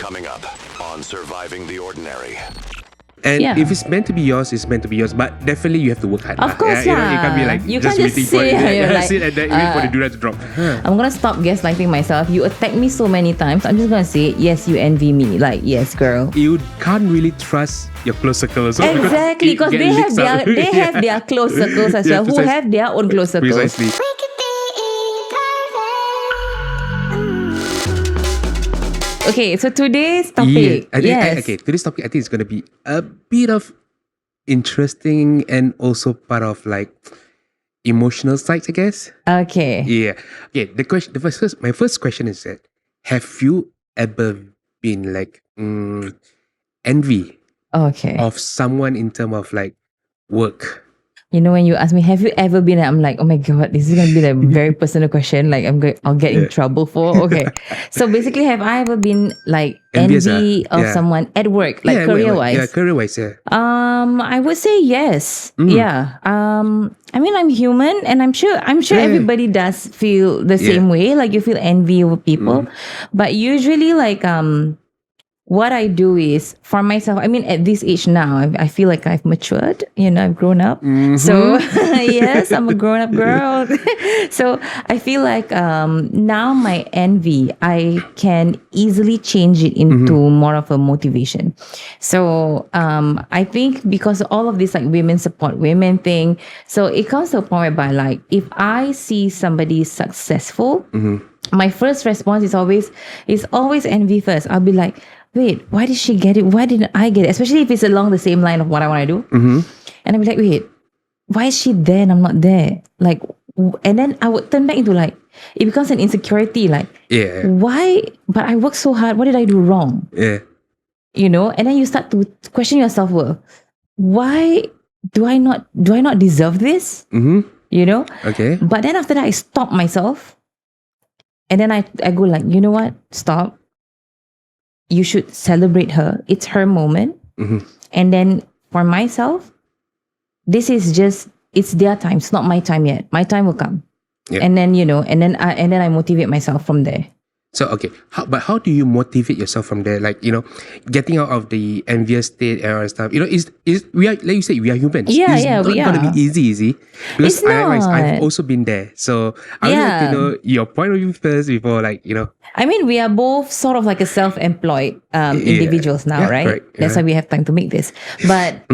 Coming up on Surviving the Ordinary. And if it's meant to be yours, it's meant to be yours. But definitely you have to work hard. Of course, You can't be like you just can't waiting just for it. like, Sit and then wait for the durag to drop. I'm gonna stop gaslighting myself. You attack me so many times. I'm just gonna say, yes, you envy me. Like, yes, girl. You can't really trust your close circle as well. Exactly, because they have their close circles as well, who have their own close circles. Precisely. Okay, so today's topic. Today's topic I think is going to be a bit of interesting and also part of like emotional sides, I guess. Okay. Yeah. Okay. My first question is that have you ever been like envy of someone in terms of like work? You know, when you ask me, have you ever been? I'm like, oh my god, this is gonna be a very personal question. Like, I'll get in trouble for. Okay, so basically, have I ever been like envy of someone at work, like career-wise? Yeah, career-wise. Yeah. I would say yes. Yeah. I mean, I'm human, and I'm sure everybody does feel the same way. Like you feel envy over people, but usually, like what I do is for myself, I mean, at this age now, I feel like I've matured, I've grown up. So, yes, I'm a grown up girl. So, I feel like now my envy, I can easily change it into more of a motivation. So, I think because all of this like women support women thing, so it comes to a point whereby like if I see somebody successful, my first response is always envy first. I'll be like, wait, why did she get it? Why didn't I get it? Especially if it's along the same line of what I want to do. And I'll be like, wait, why is she there and I'm not there? Like, and then I would turn back into like, it becomes an insecurity. Like, why? But I worked so hard. What did I do wrong? Yeah. And then you start to question your self-worth. Why do I not deserve this? Okay. But then after that, I stop myself. And then I go like, you know what? Stop. You should celebrate her. It's her moment. And then for myself, this is just, it's their time. It's not my time yet. My time will come. Yep. And then, and then I motivate myself from there. So, okay. How do you motivate yourself from there? Like, getting out of the envious state and stuff. We are, like you said, we are humans. Yeah, it's not going to be easy. Because it's not. I've also been there. So, I would like to know your point of view first before I mean, we are both sort of like a self-employed individuals now, right? Correct. That's why we have time to make this. But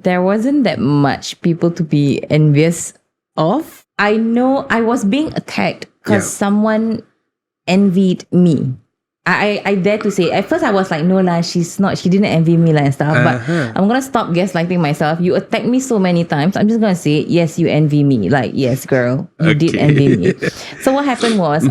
there wasn't that much people to be envious of. I know I was being attacked because someone envied me. I dare to say, at first I was like, no lah, she didn't envy me and stuff. But I'm going to stop gaslighting myself. You attack me so many times. I'm just going to say, yes, you envy me. Like, yes, girl, you did envy me. So what happened was,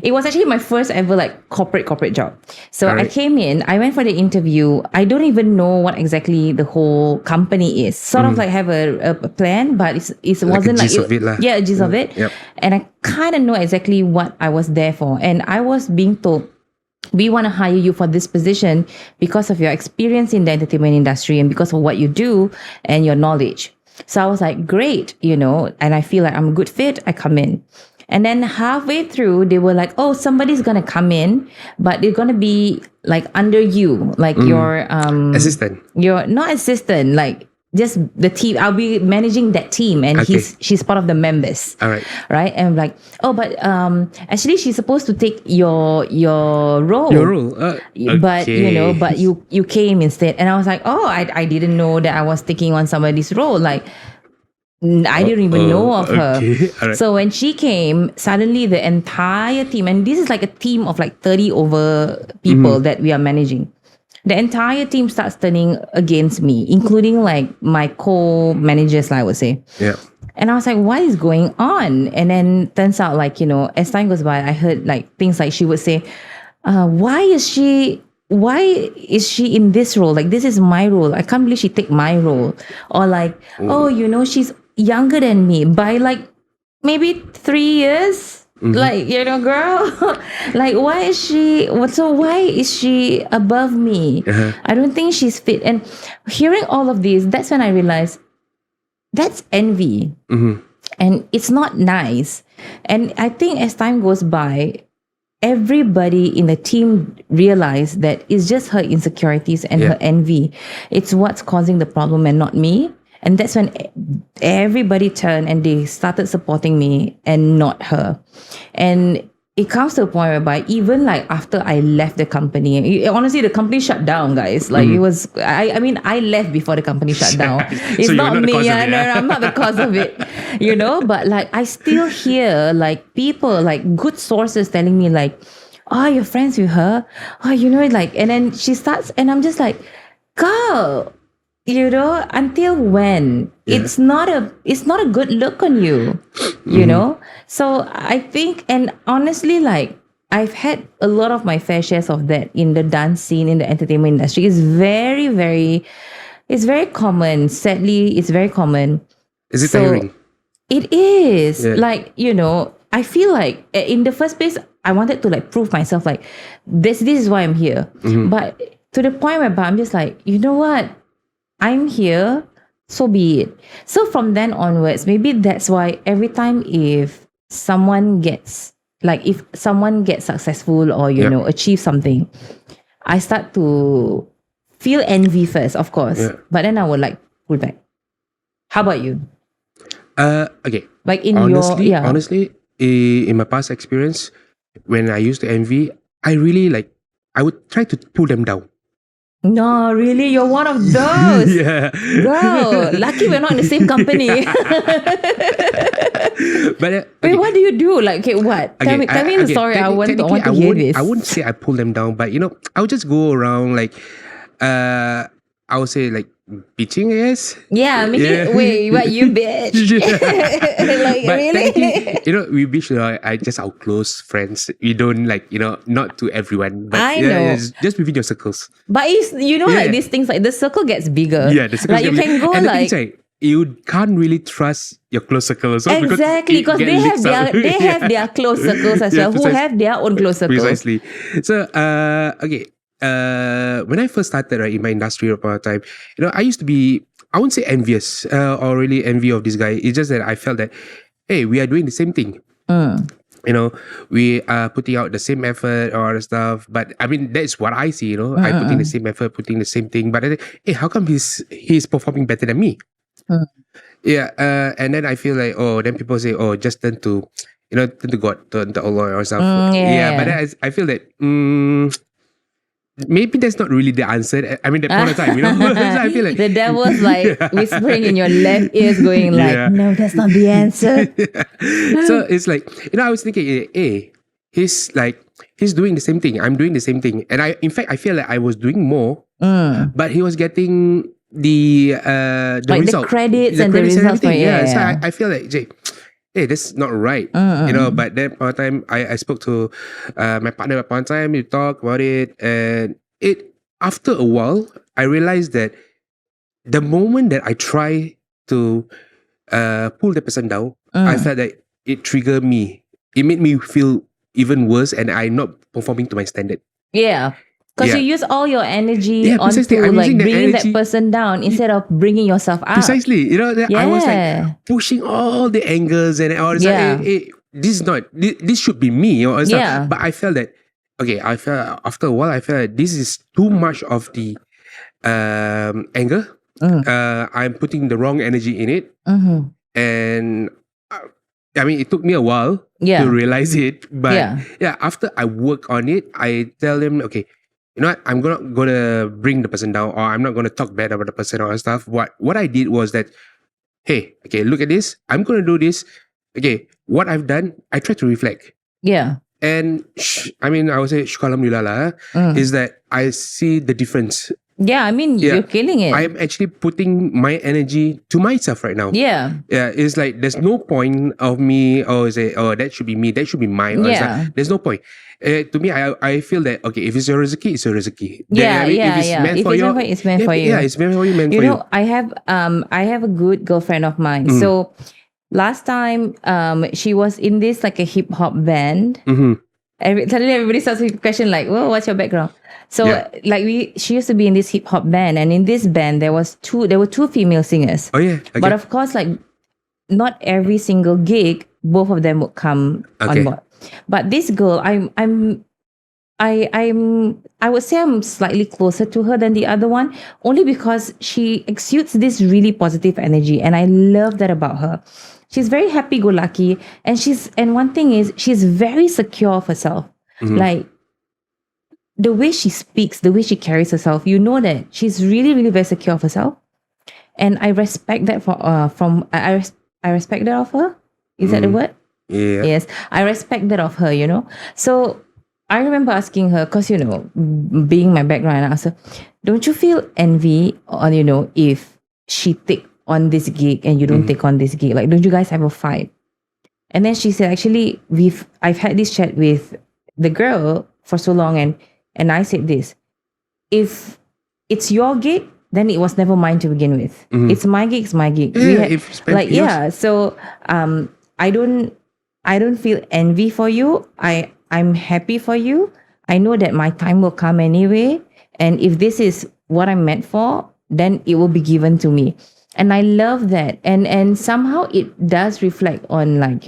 it was actually my first ever like corporate job. So I came in, I went for the interview. I don't even know what exactly the whole company is. Sort of like have a plan, but it wasn't like a gist of it. Yep. And I kind of know exactly what I was there for. And I was being told, we want to hire you for this position because of your experience in the entertainment industry and because of what you do and your knowledge. So I was like, great, and I feel like I'm a good fit. I come in. And then halfway through, they were like, oh, somebody's going to come in, but they're going to be like under you, like your... assistant. Your, not assistant, like just the team. I'll be managing that team and she's part of the members. All right. Right? And I'm like, oh, but actually she's supposed to take your role. Your role. But but you came instead. And I was like, oh, I didn't know that I was taking on somebody's role. Like I didn't even know of her. Right. So when she came, suddenly the entire team, and this is like a team of like 30 over people that we are managing. The entire team starts turning against me, including like my co-managers, I would say. Yeah. And I was like, what is going on? And then turns out like, as time goes by, I heard like things like she would say, why is she in this role? Like, this is my role. I can't believe she take my role. Or like, she's younger than me by like maybe 3 years. Like, girl, like, why is she above me? I don't think she's fit. And hearing all of this, that's when I realized that's envy. And it's not nice. And I think as time goes by, everybody in the team realized that it's just her insecurities and her envy. It's what's causing the problem and not me. And that's when everybody turned and they started supporting me and not her. And it comes to a point whereby even like after I left the company, honestly, the company shut down, guys. Like it was, I mean, I left before the company shut down. It's So not you're not the me. cause of it, No, I'm not the cause of it, you know, but like I still hear like people, like good sources telling me like, oh, you're friends with her. Oh, you know, like, and then she starts and I'm just like, girl, you know, until when? It's not a good look on you, you know? So I think, and honestly, like, I've had a lot of my fair shares of that in the dance scene, in the entertainment industry. It's very common. Sadly, it's very common. Is it tiring? It is. Like, you know, I feel like in the first place, I wanted to like prove myself like, this is why I'm here. But to the point where I'm just like, you know what? I'm here, so be it. So from then onwards, maybe that's why every time if someone gets successful or, you know, achieve something, I start to feel envy first, of course. But then I would like pull back. How about you? Okay. Like in honestly, in my past experience, when I used to envy, I would try to pull them down. No, really? You're one of those? Girl, lucky we're not in the same company. But wait, what do you do? Like, okay, what? Tell me the story. I want to hear this. I wouldn't say I pull them down, but you know, I would just go around like, I would say like bitching, I guess. Yeah, wait, what, you bitch? Like, but really? You know, we bitch, I just our close friends. We don't like, you know, not to everyone. But I know. Just within your circles. But it's, you know, like these things, like the circle gets bigger. Yeah, the circle like you can go and like... the thing is, like, you can't really trust your close circle also. Exactly, because they have their close circles as well, who have their own close circles. Precisely. So, okay. When I first started in my industry at a time, you know, I used to be, I wouldn't say envious or really envy of this guy. It's just that I felt that, hey, we are doing the same thing. You know, we are putting out the same effort or stuff. But I mean, that's what I see, you know. I put in the same effort, putting the same thing. But I think, hey, how come he's performing better than me? Yeah, and then I feel like, oh, then people say, oh, just turn to God, turn to Allah or stuff. But then I feel that, maybe that's not really the answer. I mean, that point of time, you know. So I feel like the devil's like whispering in your left ears, going like, "No, that's not the answer." So it's like, you know, I was thinking, hey, he's doing the same thing. I'm doing the same thing, and in fact, I feel like I was doing more, but he was getting the like result, the credits and the results. And everything. So I feel like, hey, this is not right. You know, but then one time I spoke to my partner at one time, we talked about it, and after a while I realized that the moment that I try to pull the person down, I felt that it triggered me. It made me feel even worse, and I'm not performing to my standard. Yeah. Because you use all your energy onto like bringing that person down instead of bringing yourself up. Precisely. You know, I was like pushing all the angles and all. Like, hey, this should be me. Or stuff. But I felt that, okay, after a while, I felt that this is too much of the anger. I'm putting the wrong energy in it. And I mean, it took me a while to realize it. But after I work on it, I tell them, okay, you know what, I'm gonna bring the person down, or I'm not gonna talk bad about the person or stuff. What I did was that, hey, okay, look at this. I'm gonna do this. Okay, what I've done, I try to reflect. Yeah. And I mean, I would say, alhamdulillah, is that I see the difference. Yeah, I mean, you're killing it. I'm actually putting my energy to myself right now. Yeah, it's like there's no point of me say, oh, that should be me, that should be mine. There's no point. To me, I feel that, okay, if it's your rizki, it's your rizki. If it's meant for you, it's meant for you. Yeah, it's meant for you, meant for you. You know, I have a good girlfriend of mine. So last time, she was in this like a hip hop band. Suddenly everybody starts with a question like, "Well, what's your background?" So she used to be in this hip hop band, and in this band there were two female singers. Oh yeah, but of course, like not every single gig, both of them would come on board. But this girl, I would say I'm slightly closer to her than the other one, only because she exudes this really positive energy, and I love that about her. She's very happy-go-lucky, and one thing is she's very secure of herself. Like the way she speaks, the way she carries herself, you know that she's really, really very secure of herself, and I respect that I respect that of her. Is that the word? Yeah. Yes, I respect that of her. So. I remember asking her, because, being my background, I asked her, don't you feel envy on, if she take on this gig and you don't take on this gig? Like, don't you guys have a fight? And then she said, actually, I've had this chat with the girl for so long, and I said this, if it's your gig, then it was never mine to begin with. It's my gig, it's my gig. So I don't feel envy for you. I'm happy for you. I know that my time will come anyway. And if this is what I'm meant for, then it will be given to me. And I love that. And somehow it does reflect on, like,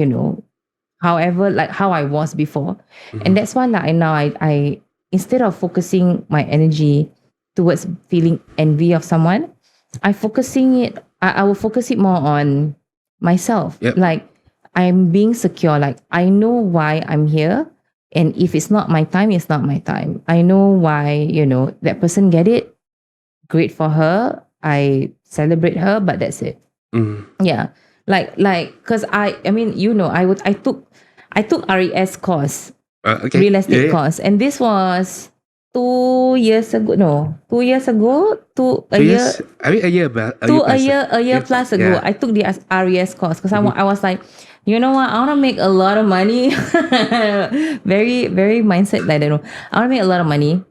however, like how I was before. And that's why, like, now I instead of focusing my energy towards feeling envy of someone, I will focus it more on myself. Yep. Like, I'm being secure. Like, I know why I'm here. And if it's not my time, it's not my time. I know why, that person get it. Great for her. I celebrate her, but that's it. Yeah. Like, cause I took RES course, real estate course. And this was 2 years ago. No, 2 years ago, a year plus ago. Yeah. I took the RES course because I was like, you know what? I want to make a lot of money. Very, very mindset like that. I want to make a lot of money.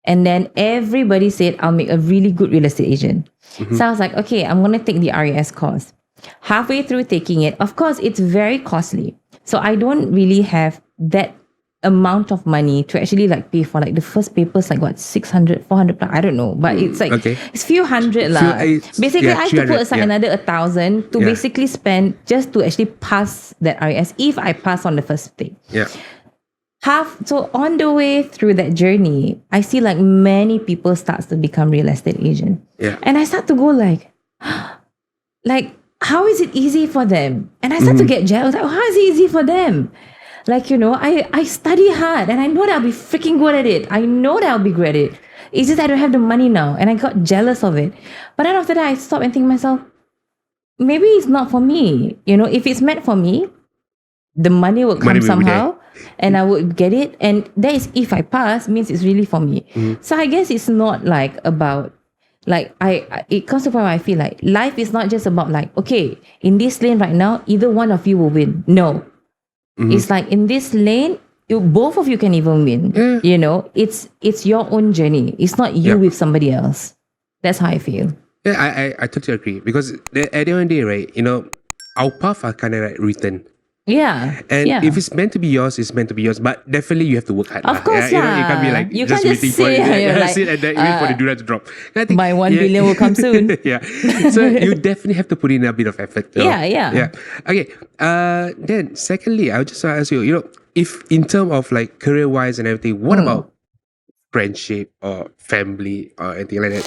And then everybody said I'll make a really good real estate agent. So I was like, okay, I'm going to take the RES course. Halfway through taking it, of course, it's very costly. So I don't really have that amount of money to actually like pay for like the first papers, like what, 600, 400, I don't know, but it's like it's few hundred lah. Basically, I have to put aside another 1,000 to basically spend just to actually pass that RES if I pass on the first thing. So on the way through that journey, I see like many people starts to become real estate agent. And I start to go like how is it easy for them? And I start to get jealous. Like, how is it easy for them? Like, I study hard and I know that I'll be freaking good at it. I know that I'll be great at it. It's just I don't have the money now. And I got jealous of it. But then after that, I stopped and think to myself, maybe it's not for me. If it's meant for me, the money will come somehow and I would get it. And that is, if I pass, means it's really for me. So I guess it's not like about, like, it comes to a point where I feel like life is not just about like, okay, in this lane right now, either one of you will win. No. It's like in this lane, both of you can even win. It's your own journey. It's not you with somebody else. That's how I feel. Yeah, I totally agree. Because at the end of the day, right, our path are kind of like written. Yeah. And if it's meant to be yours, it's meant to be yours. But definitely you have to work hard. Of course, you can't be like you just can't waiting just for it. like, Sit and then wait for the donut to drop. I think, my 1 billion will come soon. So you definitely have to put in a bit of effort. Yeah. Okay. Then secondly, I would just want to ask you, if in terms of like career-wise and everything, what about friendship or family or anything like that?